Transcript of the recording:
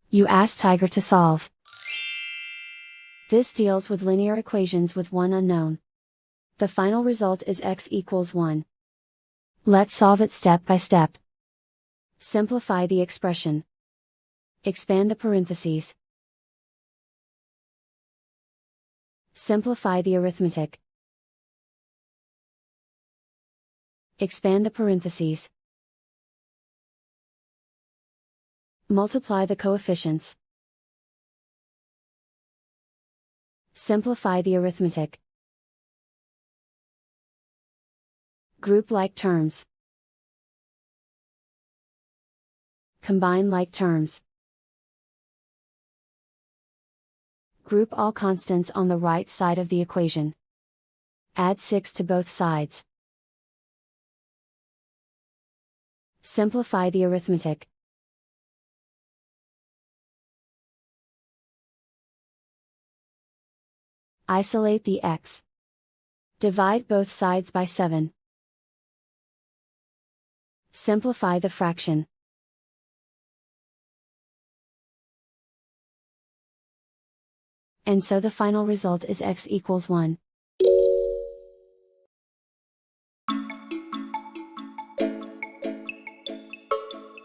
You ask Tiger to solve. This deals with linear equations with one unknown. The final result is x equals 1. Let's solve it step by step. Simplify the expression. Expand the parentheses. Simplify the arithmetic. Expand the parentheses. Multiply the coefficients. Simplify the arithmetic. Group like terms. Combine like terms. Group all constants on the right side of the equation. Add 6 to both sides. Simplify the arithmetic. Isolate the x. Divide both sides by 7. Simplify the fraction. And so the final result is x equals 1.